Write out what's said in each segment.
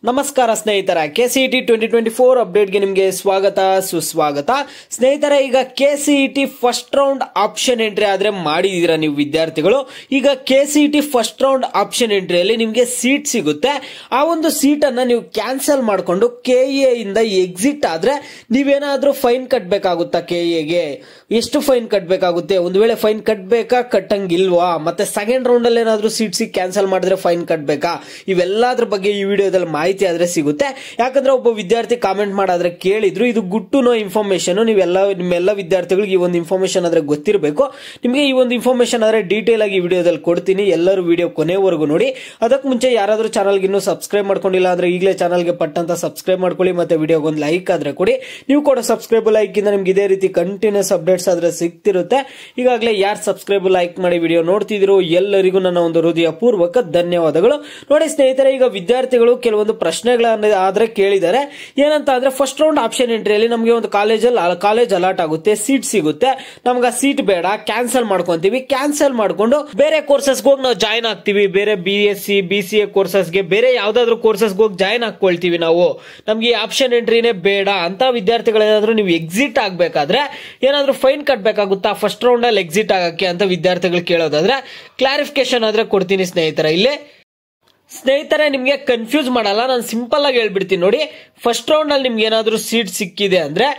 ನಮಸ್ಕಾರ ಸ್ನೇಹಿತರ, ಕೆಸಿಇಟಿ 2024 ಅಪ್ಡೇಟ್ಗೆ ನಿಮಗೆ ಸ್ವಾಗತ ಸುಸ್ವಾಗತ. ಸ್ನೇಹಿತರೆ, ಈಗ KCET first round option entry ಆದ್ರೆ ಮಾಡಿದೀರಾ ನೀವು ವಿದ್ಯಾರ್ಥಿಗಳು. ಈಗ ಕೆಸಿಇಟಿ ಫಸ್ಟ್ ರೌಂಡ್ ಆಪ್ಷನ್ ಎಂಟ್ರಿಯಲ್ಲಿ ನಿಮಗೆ ಸೀಟ್ ಸಿಗುತ್ತೆ. ಆ ಒಂದು ಸೀಟ್ ಅನ್ನ ನೀವು ಕ್ಯಾನ್ಸಲ್ ಮಾಡಿಕೊಂಡು ಕೆಇಎ ಇಂದ ಎಕ್ಸಿಟ್ ಆದ್ರೆ ನೀವೇನಾದ್ರೂ ಫೈನ್ ಕಟ್ಟಬೇಕಾಗುತ್ತಾ? ಕೆಇಎಗೆ ಎಷ್ಟು ಫೈನ್ ಕಟ್ಟಬೇಕಾಗುತ್ತೆ? ಒಂದು ವೇಳೆ ಫೈನ್ ಕಟ್ಟಬೇಕಾ, ಕಟ್ಟಂಗಿಲ್ವಾ? ಮತ್ತೆ ಸೆಕೆಂಡ್ ರೌಂಡ್ ಅಲ್ಲಿ ಏನಾದ್ರೂ ಸೀಟ್ ಕ್ಯಾನ್ಸಲ್ ಮಾಡಿದ್ರೆ ಫೈನ್ ಕಟ್ಟಬೇಕಾ? ಇವೆಲ್ಲದ್ರ ಬಗ್ಗೆ ಈ ವಿಡಿಯೋದಲ್ಲಿ ಮಾಹಿತಿ ಆದ್ರೆ ಸಿಗುತ್ತೆ. ಯಾಕಂದ್ರೆ ಒಬ್ಬ ವಿದ್ಯಾರ್ಥಿ ಕಾಮೆಂಟ್ ಮಾಡಾದ್ರೆ ಕೇಳಿದ್ರು, ಇದು ಗುಡ್ ಟು ನೋ ಇನ್ಫಾರ್ಮೇಶನ್. ನಿಮ್ಮೆಲ್ಲ ವಿದ್ಯಾರ್ಥಿಗಳಿಗೆ ಈ ಒಂದು ಇನ್ಫಾರ್ಮೇಶನ್ ಆದ್ರೆ ಗೊತ್ತಿರಬೇಕು. ನಿಮಗೆ ಈ ಒಂದು ಇನ್ಫಾರ್ಮೇಶನ್ ಆದ್ರೆ ಡೀಟೇಲ್ ಆಗಿ ವಿಡಿಯೋದಲ್ಲಿ ಕೊಡ್ತೀನಿ. ಎಲ್ಲರೂ ವಿಡಿಯೋ ಕೊನೆವರೆಗೂ ನೋಡಿ. ಅದಕ್ಕೆ ಮುಂಚೆ ಯಾರಾದ್ರೂ ಚಾನಲ್ಗೆ ಇನ್ನೂ ಸಬ್ಸ್ಕ್ರೈಬ್ ಮಾಡ್ಕೊಂಡಿಲ್ಲ ಅಂದ್ರೆ ಈಗಲೇ ಚಾನಲ್ಗೆ ಪಟ್ಟಂತ ಸಬ್ಸ್ಕ್ರೈಬ್ ಮಾಡ್ಕೊಳ್ಳಿ. ಮತ್ತೆ ವಿಡಿಯೋಗೆ ಒಂದು ಲೈಕ್ ಆದ್ರೆ ಕೊಡಿ. ನೀವು ಕೂಡ ಸಬ್ಸ್ಕ್ರೈಬ್ ಲೈಕ್ ಇಂದ ನಿಮ್ಗೆ ಇದೇ ರೀತಿ ಕಂಟಿನ್ಯೂಸ್ ಅಪ್ಡೇಟ್ಸ್ ಆದ್ರೆ ಸಿಗ್ತಿರುತ್ತೆ. ಈಗಾಗಲೇ ಯಾರು ಸಬ್ಸ್ಕ್ರೈಬ್ ಲೈಕ್ ಮಾಡಿ ವಿಡಿಯೋ ನೋಡ್ತಿದ್ರು ಎಲ್ಲರಿಗೂ ನನ್ನ ಒಂದು ಹೃದಯ ಪೂರ್ವಕ ಧನ್ಯವಾದಗಳು. ನೋಡಿ ಸ್ನೇಹಿತರೆ, ಈಗ ವಿದ್ಯಾರ್ಥಿಗಳು ಕೆಲವೊಂದು ಪ್ರಶ್ನೆಗಳನ್ನ ಆದ್ರೆ ಕೇಳಿದ್ದಾರೆ. ಏನಂತ ಅಂದ್ರೆ, ಫಸ್ಟ್ ರೌಂಡ್ ಆಪ್ಷನ್ ಎಂಟ್ರಿಯಲ್ಲಿ ನಮಗೆ ಒಂದು ಕಾಲೇಜ್ ಅಲಾಟ್ ಆಗುತ್ತೆ, ಸೀಟ್ ಸಿಗುತ್ತೆ. ನಮ್ಗೆ ಆ ಸೀಟ್ ಬೇಡ, ಕ್ಯಾನ್ಸಲ್ ಮಾಡ್ಕೊಂತೀವಿ. ಕ್ಯಾನ್ಸಲ್ ಮಾಡ್ಕೊಂಡು ಬೇರೆ ಕೋರ್ಸಸ್ ಹೋಗಿ ನಾವು ಜಾಯ್ನ್ ಆಗ್ತೀವಿ. ಬೇರೆ BSc BCA ಕೋರ್ಸಸ್ಗೆ, ಬೇರೆ ಯಾವ್ದಾದ್ರು ಕೋರ್ಸಸ್ ಹೋಗಿ ಜಾಯ್ನ್ ಹಾಕೊಳ್ತೀವಿ ನಾವು. ನಮ್ಗೆ ಈ ಆಪ್ಷನ್ ಎಂಟ್ರಿನೇ ಬೇಡ ಅಂತ ವಿದ್ಯಾರ್ಥಿಗಳೇನಾದ್ರೂ ನೀವು ಎಕ್ಸಿಟ್ ಆಗ್ಬೇಕಾದ್ರೆ ಏನಾದ್ರೂ ಫೈನ್ ಕಟ್ಟಬೇಕಾಗುತ್ತಾ ಫಸ್ಟ್ ರೌಂಡ್ ಅಲ್ಲಿ ಎಕ್ಸಿಟ್ ಆಗಕ್ಕೆ ಅಂತ ವಿದ್ಯಾರ್ಥಿಗಳು ಕೇಳೋದಾದ್ರೆ ಕ್ಲಾರಿಫಿಕೇಶನ್ ಆದ್ರೆ ಕೊಡ್ತೀನಿ ಸ್ನೇಹಿತರೆ. ಇಲ್ಲಿ ಸ್ನೇಹಿತರೆ, ನಿಮ್ಗೆ ಕನ್ಫ್ಯೂಸ್ ಮಾಡಲ್ಲ, ನಾನು ಸಿಂಪಲ್ ಆಗಿ ಹೇಳ್ಬಿಡ್ತೀನಿ ನೋಡಿ. ಫಸ್ಟ್ ರೌಂಡ್ ಅಲ್ಲಿ ನಿಮ್ಗೆ ಏನಾದ್ರೂ ಸೀಟ್ ಸಿಕ್ಕಿದೆ ಅಂದ್ರೆ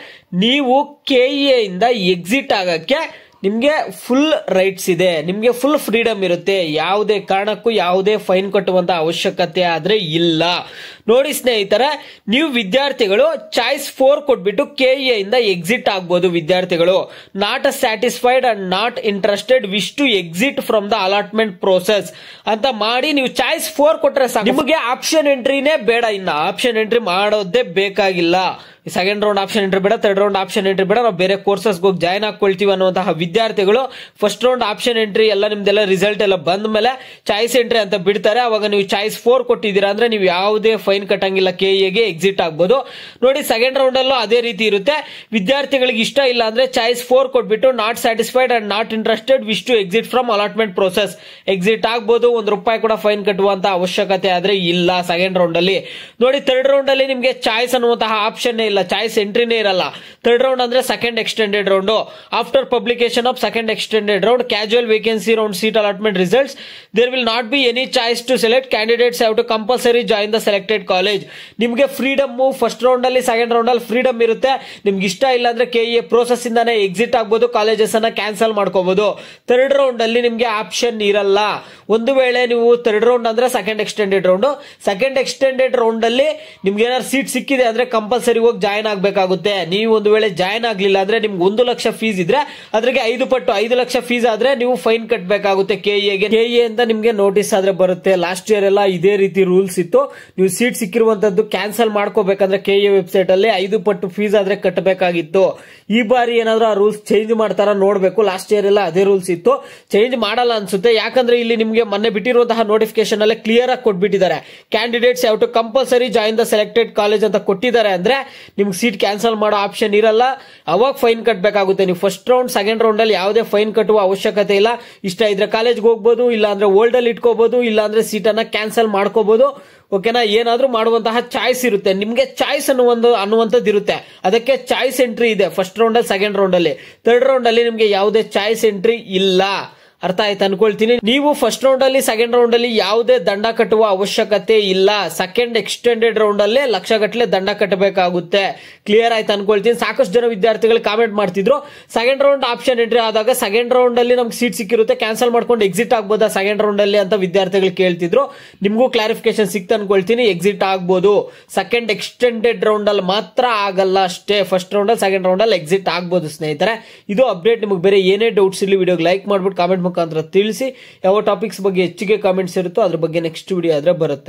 ನೀವು ಕೆಇಎ ಇಂದ ಎಕ್ಸಿಟ್ ಆಗಕ್ಕೆ ನಿಮ್ಗೆ ಫುಲ್ ರೈಟ್ಸ್ ಇದೆ, ನಿಮ್ಗೆ ಫುಲ್ ಫ್ರೀಡಮ್ ಇರುತ್ತೆ. ಯಾವುದೇ ಕಾರಣಕ್ಕೂ ಯಾವುದೇ ಫೈನ್ ಕಟ್ಟುವಂತ ಅವಶ್ಯಕತೆ ಆದ್ರೆ ಇಲ್ಲ. ನೋಡಿ ಸ್ನೇಹಿತರೆ, ನೀವು ವಿದ್ಯಾರ್ಥಿಗಳು ಚಾಯ್ಸ್ 4 ಕೊಟ್ಬಿಟ್ಟು ಕೆಇಎ ಇಂದ ಎಕ್ಸಿಟ್ ಆಗ್ಬೋದು. ವಿದ್ಯಾರ್ಥಿಗಳು not satisfied and not interested, wish to exit from the allotment process ಅಂತ ಮಾಡಿ ನೀವು ಚಾಯ್ಸ್ 4 ಕೊಟ್ರೆ ಸಾಕು. ನಿಮಗೆ ಆಪ್ಷನ್ ಎಂಟ್ರಿನೇ ಬೇಡ, ಇನ್ನ ಆಪ್ಷನ್ ಎಂಟ್ರಿ ಮಾಡೋದೇ ಬೇಕಾಗಿಲ್ಲ. ಸೆಕೆಂಡ್ ರೌಂಡ್ ಆಪ್ಷನ್ ಎಂಟ್ರಿ ಬೇಡ, ಥರ್ಡ್ ರೌಂಡ್ ಆಪ್ಷನ್ ಎಂಟ್ರಿ ಬೇಡ, ನಾವು ಬೇರೆ ಕೋರ್ಸಸ್ ಹೋಗಿ ಜಾಯ್ನ್ ಹಾಕೊಳ್ತೀವಿ ಅನ್ನುವಂತಹ ವಿದ್ಯಾರ್ಥಿಗಳು ಫಸ್ಟ್ ರೌಂಡ್ ಆಪ್ಷನ್ ಎಂಟ್ರಿ ಎಲ್ಲ ನಿಮ್ದೆಲ್ಲ ರಿಸಲ್ಟ್ ಎಲ್ಲ ಬಂದ ಮೇಲೆ ಚಾಯ್ಸ್ ಎಂಟ್ರಿ ಅಂತ ಬಿಡ್ತಾರೆ. ಅವಾಗ ನೀವು ಚಾಯ್ಸ್ 4 ಕೊಟ್ಟಿದ್ದೀರಾ ಅಂದ್ರೆ ನೀವು ಯಾವುದೇ ಫೈನ್ ಕಟ್ಟಂಗಿಲ್ಲ, ಕೆಇಎಗೆ ಎಕ್ಸಿಟ್ ಆಗ್ಬೋದು. ನೋಡಿ, ಸೆಕೆಂಡ್ ರೌಂಡ್ ಅಲ್ಲೂ ಅದೇ ರೀತಿ ಇರುತ್ತೆ. ವಿದ್ಯಾರ್ಥಿಗಳಿಗೆ ಇಷ್ಟ ಇಲ್ಲ ಅಂದ್ರೆ ಚಾಯ್ಸ್ 4 ಕೊಟ್ಬಿಟ್ಟು not satisfied and not interested, wish to exit from allotment process exit ಆಗ್ಬೋದು. ₹1 ಕೂಡ ಫೈನ್ ಕಟ್ಟುವಂತ ಅವಶ್ಯಕತೆ ಆದ್ರೆ ಇಲ್ಲ ಸೆಕೆಂಡ್ ರೌಂಡ್ ಅಲ್ಲಿ. ನೋಡಿ, ಥರ್ಡ್ ರೌಂಡ್ ಅಲ್ಲಿ ನಿಮ್ಗೆ ಚಾಯ್ಸ್ ಅನ್ನುವಂತಹ ಆಪ್ಷನ್ ಇಲ್ಲ, ಚಾಯ್ಸ್ ಎಂಟ್ರಿನೇ ಇರಲ್ಲ. ಥರ್ಡ್ ರೌಂಡ್ ಅಂದ್ರೆ second extended round. After publication of second extended round, casual vacancy round seat allotment results, there will not be any choice to select, candidates have to compulsory join the selected college. ನಿಮ್ಗೆ freedom first round ಅಲ್ಲಿ second round ಅಲ್ಲಿ freedom ಇರುತ್ತೆ. ನಿಮ್ಗೆ ಇಷ್ಟ ಇಲ್ಲ ಅಂದ್ರೆ KEA process ಇಂದಾನೆ exit ಆಗ್ಬೋದು, ಕಾಲೇಜಸ್ ಅನ್ನ ಕ್ಯಾನ್ಸಲ್ ಮಾಡ್ಕೋಬಹುದು. ಥರ್ಡ್ ರೌಂಡ್ ಅಲ್ಲಿ ನಿಮ್ಗೆ ಆಪ್ಷನ್ ಇರಲ್ಲ. ಒಂದು ವೇಳೆ ನೀವು ಥರ್ಡ್ ರೌಂಡ್ ಅಂದ್ರೆ ಸೆಕೆಂಡ್ ಎಕ್ಸ್ಟೆಂಡೆಡ್ ರೌಂಡ್ ಅಲ್ಲಿ ನಿಮ್ಗೆ ಏನಾದ್ರು ಸೀಟ್ ಸಿಕ್ಕಿದೆ ಅಂದ್ರೆ ಕಂಪಲ್ಸರಿ ಹೋಗಿ ಜಾಯ್ನ್ ಆಗ್ಬೇಕಾಗುತ್ತೆ. ನೀವು ಒಂದು ವೇಳೆ ಜಾಯ್ನ್ ಆಗ್ಲಿಲ್ಲ ಅಂದ್ರೆ ನಿಮ್ಗೆ 1 ಲಕ್ಷ ಫೀಸ್ ಇದ್ರೆ ಅದ್ರಿಗೆ 5 ಪಟ್ಟು 5 ಲಕ್ಷ ಫೀಸ್ ಆದ್ರೆ ನೀವು ಫೈನ್ ಕಟ್ಟಬೇಕಾಗುತ್ತೆ ಕೆಇಎಗೆ. ಕೆಇಎ ಅಂತ ನಿಮ್ಗೆ ನೋಟಿಸ್ ಆದ್ರೆ ಬರುತ್ತೆ. ಲಾಸ್ಟ್ ಇಯರ್ ಎಲ್ಲ ಇದೇ ರೀತಿ ರೂಲ್ಸ್ ಇತ್ತು. ನೀವು ಸೀಟ್ ಸಿಕ್ಕಿರುವಂತದ್ದು ಕ್ಯಾನ್ಸಲ್ ಮಾಡ್ಕೋಬೇಕಂದ್ರೆ ಕೆಇಎ ವೆಬ್ಸೈಟ್ ಅಲ್ಲಿ 5 ಪಟ್ಟು ಫೀಸ್ ಆದ್ರೆ ಕಟ್ಟಬೇಕಾಗಿತ್ತು. ಈ ಬಾರಿ ಏನಾದ್ರೂ ಆ ರೂಲ್ಸ್ ಚೇಂಜ್ ಮಾಡ್ತಾರ ನೋಡ್ಬೇಕು. ಲಾಸ್ಟ್ ಇಯರ್ ಎಲ್ಲ ಅದೇ ರೂಲ್ಸ್ ಇತ್ತು, ಚೇಂಜ್ ಮಾಡಲ್ಲ ಅನ್ಸುತ್ತೆ. ಯಾಕಂದ್ರೆ ಇಲ್ಲಿ ನಿಮ್ಗೆ ಮೊನ್ನೆ ಬಿಟ್ಟಿರುವಂತಹ ನೋಟಿಫಿಕೇಶನ್ ಅಲ್ಲೇ ಕ್ಲಿಯರ್ ಆಗಿ ಕೊಟ್ಬಿಟ್ಟಿದ್ದಾರೆ. Candidates have to compulsory join the selected college ಅಂತ ಕೊಟ್ಟಿದ್ದಾರೆ. ಅಂದ್ರೆ ನಿಮ್ಗೆ ಸೀಟ್ ಕ್ಯಾನ್ಸಲ್ ಮಾಡೋ ಆಪ್ಷನ್ ಇರಲ್ಲ, ಅವಾಗ ಫೈನ್ ಕಟ್ಟಬೇಕಾಗುತ್ತೆ. ನೀವು ಫಸ್ಟ್ ರೌಂಡ್ ಸೆಕೆಂಡ್ ರೌಂಡ್ ಅಲ್ಲಿ ಯಾವುದೇ ಫೈನ್ ಕಟ್ಟುವ ಅವಶ್ಯಕತೆ ಇಲ್ಲ. ಇಷ್ಟ ಇದ್ರೆ ಕಾಲೇಜ್ಗೆ ಹೋಗ್ಬೋದು, ಇಲ್ಲ ಅಂದ್ರೆ ಓಲ್ಡ್ ಅಲ್ಲಿ ಇಟ್ಕೋಬಹುದು, ಇಲ್ಲ ಅಂದ್ರೆ ಸೀಟ್ ಅನ್ನ ಕ್ಯಾನ್ಸಲ್ ಮಾಡ್ಕೋಬಹುದು. ಓಕೆನಾ? ಏನಾದ್ರೂ ಮಾಡುವಂತಹ ಚಾಯ್ಸ್ ಇರುತ್ತೆ ನಿಮ್ಗೆ. ಚಾಯ್ಸ್ ಅನ್ನುವಂಥದ್ದು ಇರುತ್ತೆ, ಅದಕ್ಕೆ ಚಾಯ್ಸ್ ಎಂಟ್ರಿ ಇದೆ ಫಸ್ಟ್ ರೌಂಡ್ ಅಲ್ಲಿ ಸೆಕೆಂಡ್ ರೌಂಡ್ ಅಲ್ಲಿ. ಥರ್ಡ್ ರೌಂಡ್ ಅಲ್ಲಿ ನಿಮ್ಗೆ ಯಾವುದೇ ಚಾಯ್ಸ್ ಎಂಟ್ರಿ ಇಲ್ಲ. ಅರ್ಥ ಆಯ್ತು ಅನ್ಕೊಳ್ತೀನಿ. ನೀವು ಫಸ್ಟ್ ರೌಂಡ್ ಅಲ್ಲಿ ಸೆಕೆಂಡ್ ರೌಂಡ್ ಅಲ್ಲಿ ಯಾವುದೇ ದಂಡ ಕಟ್ಟುವ ಅವಶ್ಯಕತೆ ಇಲ್ಲ. ಸೆಕೆಂಡ್ ಎಕ್ಸ್ಟೆಂಡೆಡ್ ರೌಂಡ್ ಅಲ್ಲೇ ಲಕ್ಷಗಟ್ಟಲೆ ದಂಡ ಕಟ್ಟಬೇಕಾಗುತ್ತೆ. ಕ್ಲಿಯರ್ ಆಯ್ತು ಅನ್ಕೊಳ್ತೀನಿ. ಸಾಕಷ್ಟು ಜನ ವಿದ್ಯಾರ್ಥಿಗಳು ಕಾಮೆಂಟ್ ಮಾಡ್ತಿದ್ರು, ಸೆಕೆಂಡ್ ರೌಂಡ್ ಆಪ್ಷನ್ ಎಂಟ್ರಿ ಆದಾಗ ಸೆಕೆಂಡ್ ರೌಂಡ್ ಅಲ್ಲಿ ನಮ್ಗೆ ಸೀಟ್ ಸಿಕ್ಕಿರುತ್ತೆ, ಕ್ಯಾನ್ಸಲ್ ಮಾಡ್ಕೊಂಡು ಎಕ್ಸಿಟ್ ಆಗ್ಬೋದಾ ಸೆಕೆಂಡ್ ರೌಂಡ್ ಅಲ್ಲಿ ಅಂತ ವಿದ್ಯಾರ್ಥಿಗಳು ಕೇಳ್ತಿದ್ರು. ನಿಮ್ಗೂ ಕ್ಲಾರಿಫಿಕೇಶನ್ ಸಿಕ್ತ ಅನ್ಕೊಳ್ತೀನಿ. ಎಕ್ಸಿಟ್ ಆಗ್ಬೋದು, ಸೆಕೆಂಡ್ ಎಕ್ಸ್ಟೆಂಡೆಡ್ ರೌಂಡ್ ಅಲ್ಲಿ ಮಾತ್ರ ಆಗಲ್ಲ ಅಷ್ಟೇ. ಫಸ್ಟ್ ರೌಂಡ್ ಅಲ್ಲಿ ಸೆಕೆಂಡ್ ರೌಂಡ್ ಅಲ್ಲಿ ಎಕ್ಸಿಟ್ ಆಗ್ಬೋದು ಸ್ನೇಹಿತರೆ. ಇದು ಅಪ್ಡೇಟ್. ನಿಮಗೆ ಬೇರೆ ಏನೇ ಡೌಟ್ಸ್ ಇಲ್ಲಿ ವಿಡಿಯೋಗೆ ಲೈಕ್ ಮಾಡ್ಬಿಟ್ಟು ಕಾಮೆಂಟ್ ಮುಖಾಂತರ ತಿಳಿಸಿ. ಯಾವ ಟಾಪಿಕ್ಸ್ ಬಗ್ಗೆ ಹೆಚ್ಚಿಗೆ ಕಾಮೆಂಟ್ಸ್ ಇರುತ್ತೋ ಅದ್ರ ಬಗ್ಗೆ ನೆಕ್ಸ್ಟ್ ವಿಡಿಯೋ ಆದ್ರೆ ಬರುತ್ತೆ.